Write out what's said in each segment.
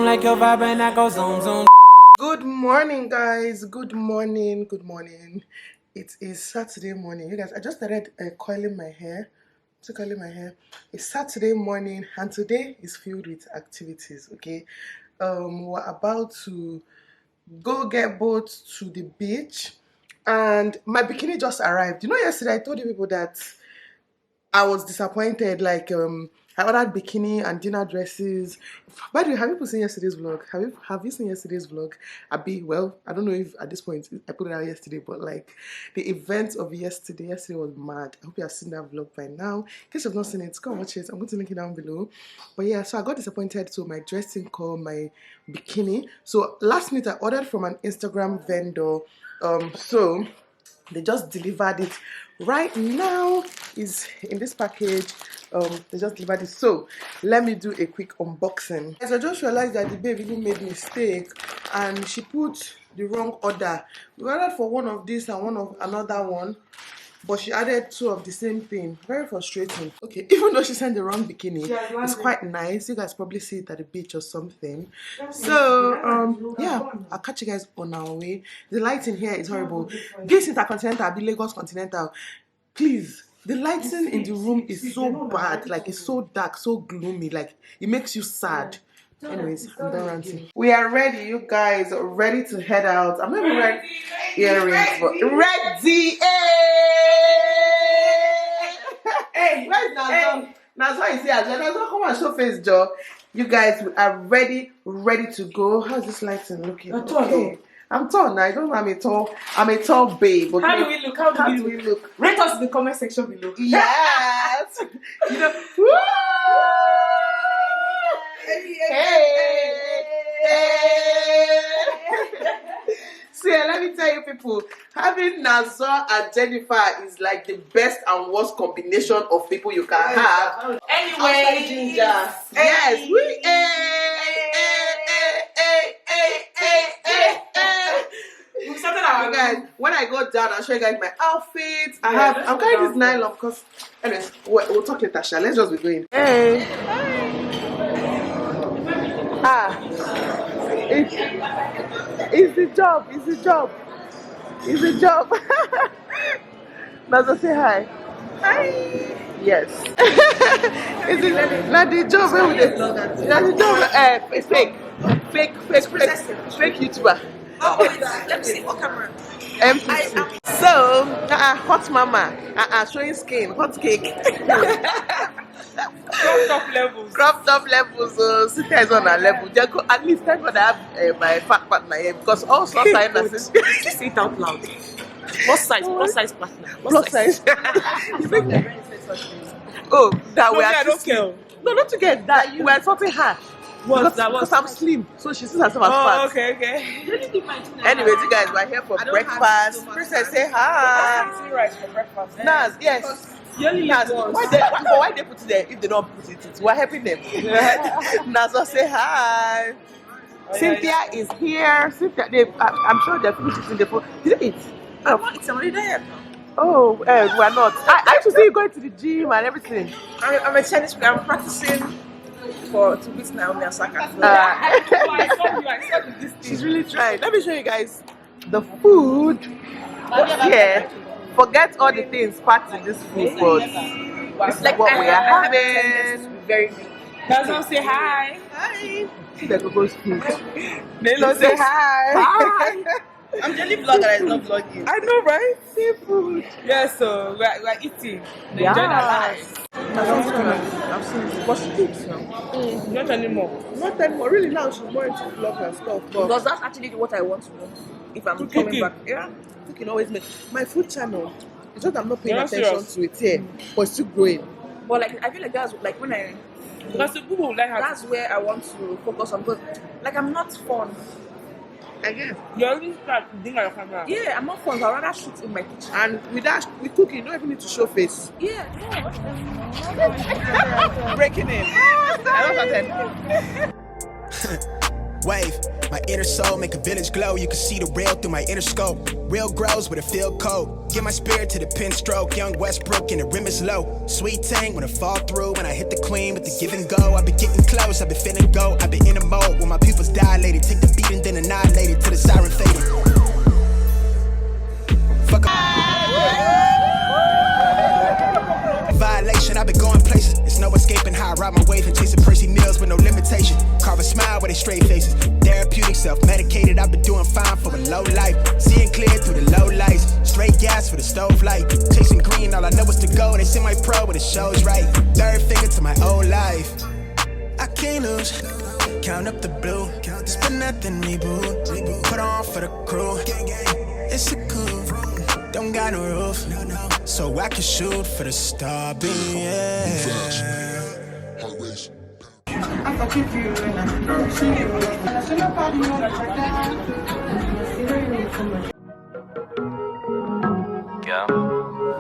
like your vibe and I go zoom zoom. Good morning, guys. Good morning. Good morning. It is Saturday morning. You guys, I just started coiling my hair. It's Saturday morning, and today is filled with activities. Okay, we're about to go get boat to the beach, and my bikini just arrived. You know, yesterday I told you people that I was disappointed. Like, I ordered bikini and dinner dresses. By the way, have you seen yesterday's vlog? Have you seen yesterday's vlog? Well, I don't know if at this point I put it out yesterday, but like the event of yesterday was mad. I hope you have seen that vlog by now. In case you've not seen it, go and watch it. I'm going to link it down below. But yeah, so I got disappointed. So my dress didn't come, my bikini. So last minute I ordered from an Instagram vendor. So they just delivered it. Right now is in this package. They just delivered it. So let me do a quick unboxing. As I just realized that the babe even made a mistake and she put the wrong order. We ordered for one of this and one of another one, but she added two of the same thing. Very frustrating. Okay, even though she sent the wrong bikini, it's quite nice. You guys probably see it at the beach or something. So yeah, I'll catch you guys on our way. The lighting here is horrible. This Intercontinental, the Lagos Continental. Please, the lighting in the room is so bad. Like, it's so dark, so gloomy. Like, it makes you sad. Anyways, I'm done ranting. We are ready, you guys. Ready to head out. I'm not even wearing earrings, but ready. Hey, where's Nazo? Nazo is here. Nazo, come and show face, Joe. You guys are ready to go. How's this lighting looking? Okay. I'm tall now. I don't know. I'm a tall babe. Okay? How do we look? How do we look? Rate us in the comment section below. Yes. You know. Hey. See, let me tell you people, having Nazo and Jennifer is like the best and worst combination of people you can have. Anyway, Ginger. Yes, we started our guys. When I go down, I'll show you guys my outfits. I'm carrying this nylon because anyways, we'll talk later, Sha. Let's just be going. Hey. It's the job. Nazo, say hi. Hi. Yes. Is it not the job? The job. Fake YouTuber. Oh, let me see what camera. MPC. So, hot mama. Showing skin, hot cake. Cropped up levels. Sita is on her level. At least thank God I have my fat partner here because all sorts of nurses. Say it out loud. What size partner? Plus size. Oh, that we are. I don't care. No, not to get that. We are sorting her. Because I'm slim, so she sees herself as fat. Okay. Anyways, you guys, we're here for breakfast. Princess, say hi. Rice for breakfast. Naz, yes. Naz, why they put it there if they don't put it? We're helping them. Nazo, say hi. Cynthia is here. Cynthia, I'm sure they're finishing the food. Did they eat? It's already there. Oh, we're not. I should see you going to the gym and everything. I'm a Chinese. I'm practicing for 2 weeks now. I saw you. She's really trying. Let me show you guys the food. Yeah. Forget all the things packed in this food, but this is like what we are having. Very big. Nazo, say hi. Hi. See the Gogo's food. Nelo, say hi. Hi. I'm the only vlogger that is not vlogging. I know, right? Seafood. Yeah, so we're eating. Enjoying our lives. I've seen it. What she takes now. Not anymore. Not anymore. Really, now she's more into vlog and stuff. Because that's actually what I want to do. If I'm coming back. Yeah. Cooking always makes my food channel. It's just I'm not paying attention to it here, but it's still growing. But like I feel like that's like when I. Because the people like that's where I want to focus on. But like I'm not fun. Again. You already start doing on your camera. Yeah, I'm not fun. I'd rather shoot in my kitchen. And with cooking, you don't even need to show face. Yeah. Breaking in. I don't attend. wave. My inner soul make a village glow. You can see the real through my inner scope. Real grows with a field coat. Get my spirit to the pen stroke. Young Westbrook and the rim is low. Sweet tang when I fall through. When I hit the queen with the give and go. I've been getting close, I've been feeling go. I've been in a mode when my pupils dilated. Take the beat and then annihilate it till the siren faded. Fuck up. Violation, I've been going places. It's no escaping how I ride my wave and chasing Percy meals with no limitation. Carve a smile with they straight faces. Therapeutic, self-medicated. I've been doing fine for a low life. Seeing clear through the low lights. Straight gas for the stove light. Chasing green, all I know is to go. They send my pro when the show's right. Third finger to my old life. I can't lose. Count up the blue. Spend nothing, reboot. Put on for the crew. It's a cool. Don't got no roof, so I can shoot for the star, yeah.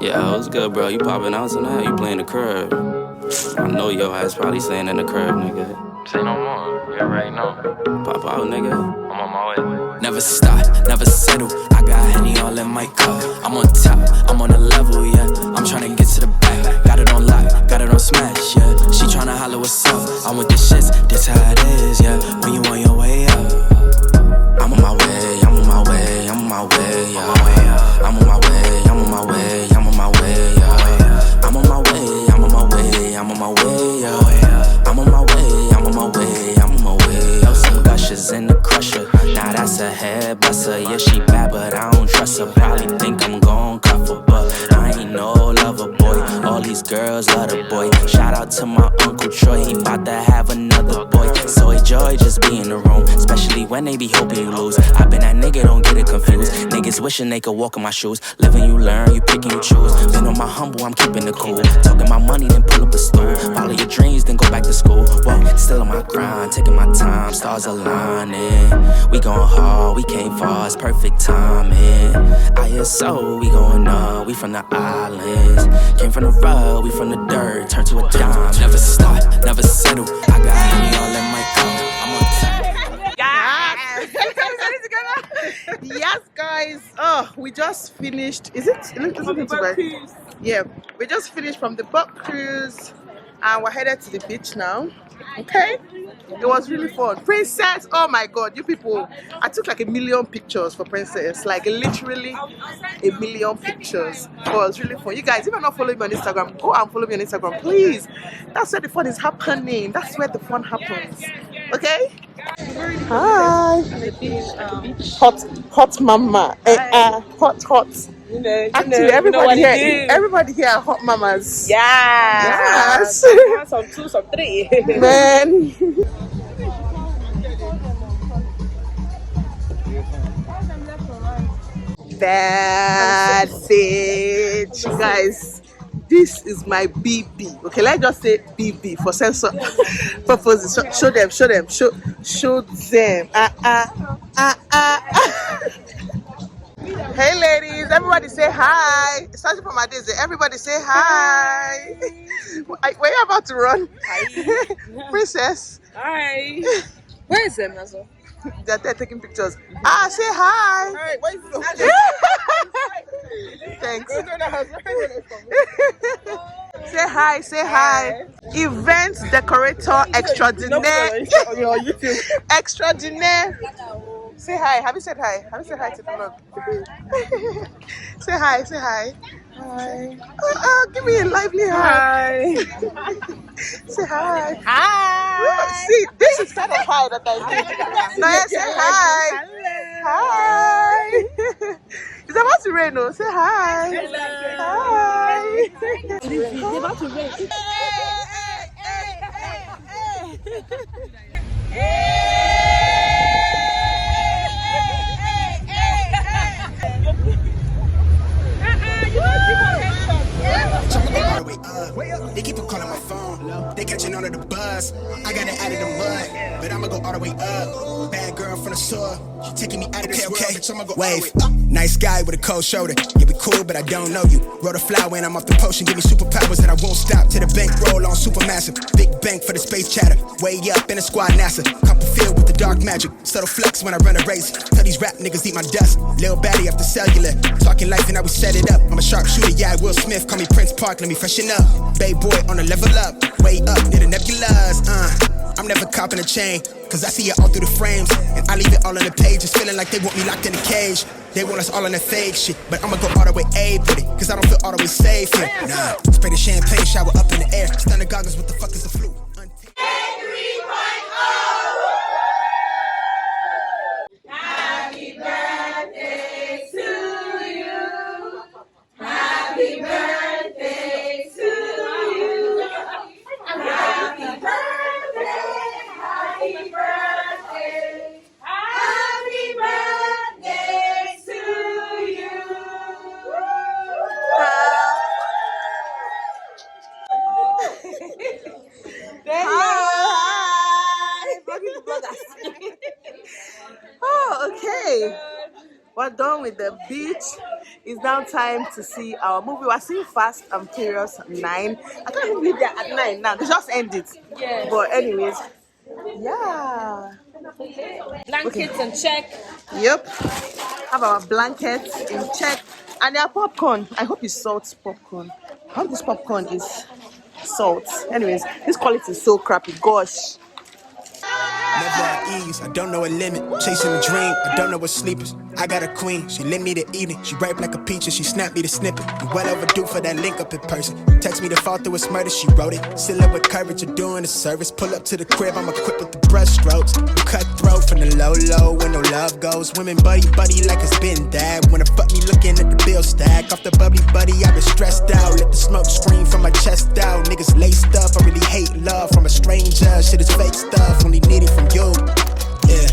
Yeah, what's good, bro? You popping out tonight? You playing the crib? I know your ass probably staying in the crib, nigga. Say no more, you already know. Pop out, nigga. I'm on my way. Never stop, never settle. I got Henny all in my cup. I'm on top, I'm on the level, yeah. I'm tryna get to the back. Got it on lock, got it on smash, yeah. She tryna holler what's up. I'm with the shits, this how it is, yeah. When you on your way up. I'm on my way, I'm on my way, I'm on my way, yeah. I'm on my way, I'm on my way, I'm on my way, yeah. I'm on my way, I'm on my way, I'm on my way, yeah. I'm on my way, I'm on my way, I'm on my way. Yo, some gushers in the crusher. Now that's a head buster. Yeah, she bad, but I don't trust her. Probably think I'm gon' cuff her, but I ain't no lover boy. All these girls love the boy. Shout out to my Uncle Troy, he bout to have another boy. So enjoy just be in the room, especially when they be hoping you lose. I been that nigga, don't get it confused. Niggas wishing they could walk in my shoes. Living you learn, you pick and you choose. Been on my humble, I'm keeping it cool. Talking my money, then pull up a stool. Follow your dreams, then go back to school. Whoa, still on my grind, taking my time, stars aligning. We going hard, we came far, it's perfect timing. I hear so, we going up, we from the islands. Came from the rug, we from the dirt, turn to a dime. Never stop, never settle. I got Henny all in my cup. I'm on top. Yes, guys. Oh, we just finished. Is it? Yeah, we just finished from the boat cruise, and we're headed to the beach now. Okay. It was really fun. Princess, oh my god, you people. I took like 1 million pictures for Princess. Like literally 1 million pictures. It was really fun. You guys, if you're not following me on Instagram, go and follow me on Instagram, please. That's where the fun is happening. That's where the fun happens. Okay? Hi. Hot mama. Hot. Actually, everybody here are hot mamas. Yes. Some 2, some 3. Man. Bad bitch, guys. This is my BB. Okay, let's just say BB for sensor purposes. Show them. Hey ladies, everybody say hi. Starting from my days, everybody say hi. Were you about to run? Hi. Princess. Hi. Where is them, Nazo? They're there taking pictures. Say hi. Alright, where is Thanks. Say hi. Event decorator extraordinaire. Extraordinaire. Say hi. Have you said hi? Have you said hi to the vlog? Say hi. Hi. Give me a lively hi. Say hi. Hi. See, this is kind of hi that I do. No, say hi. Hello. Hi. It's about to rain, no? Say hi. Hello. Hi. It's about to rain. They keep on calling my phone. They catching on to the buzz. I got it out of the mud, but I'ma go all the way up. Bad girl from the store. She taking me out of this world, bitch, I'ma go wave. Nice guy with a cold shoulder. Yeah, we cool, but I don't know you. Roll a flower and I'm off the potion. Give me superpowers that I won't stop. To the bank roll on supermassive. Big bank for the space chatter. Way up in the squad NASA. Copperfield with the dark magic. Subtle flex when I run a race. Tell these rap niggas eat my dust. Lil baddie after cellular. Talking life and how we set it up. I'm a sharpshooter, yeah, Will Smith. Call me Prince Park, let me freshen up. Bay boy on a level up. Way up near the nebulas. I'm never copping a chain, cause I see it all through the frames. And I leave it all on the pages, feeling like they want me locked in a cage. They want us all on that fake shit, but I'ma go all the way A with it, cause I don't feel all the way safe here. Nah, spray the champagne, shower up in the air. Stun the goggles, what the fuck is the flu? Happy birthday to you. Happy birthday to you. Happy birthday. Happy birthday. Happy birthday to you. Hi! Oh, okay. We're done with the beach. It's now time to see our movie. We're seeing Fast and Furious 9. I can't even believe they're at 9 now. They just ended. Yes. But anyways, yeah. Blankets and check. Yep. Have our blankets in check. And their popcorn. I hope it's salt popcorn. I hope this popcorn is salt. Anyways, this quality is so crappy. Gosh. Never at ease, I don't know a limit. Chasing a dream, I don't know what sleep is. I got a queen, she lit me to eat it. She ripe like a peach and she snapped me to snippet. You well overdue for that link up in person. Text me to fall through a murder, she wrote it. Still up with courage, you're doing a service. Pull up to the crib, I'm equipped with the brush strokes. Cutthroat from the low, where no love goes. Women buddy like it's been that. When the fuck me looking at the bill stack. Off the bubbly buddy, I've been stressed out. Let the smoke scream from my chest out. Niggas laced up, I really hate love from a stranger. Shit is fake stuff, only need it from you. Yeah,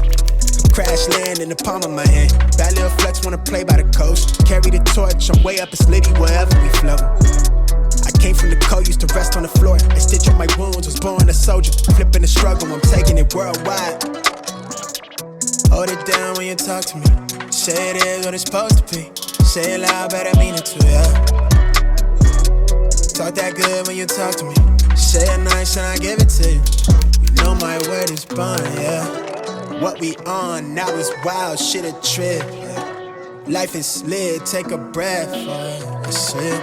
crash land in the palm of my hand. Bad little flex, wanna play by the coast. Carry the torch, I'm way up in Slitty wherever we float. I came from the cold, used to rest on the floor. I stitch up my wounds, was born a soldier. Flipping the struggle, I'm taking it worldwide. Hold it down when you talk to me. Say it is what it's supposed to be. Say it loud, but I mean it too, yeah. Talk that good when you talk to me. Say it nice and I give it to you. You know my word is bond, yeah. What we on now is wild, shit a trip, yeah. Life is lit, take a breath, that's it.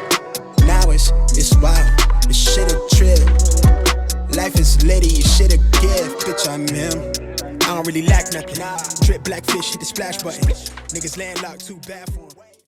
Now it's wild, this shit a trip. Life is litty, shit a gift, bitch I'm him. I don't really lack nothing. Drip black fish, hit the splash button. Niggas landlocked, too bad for him.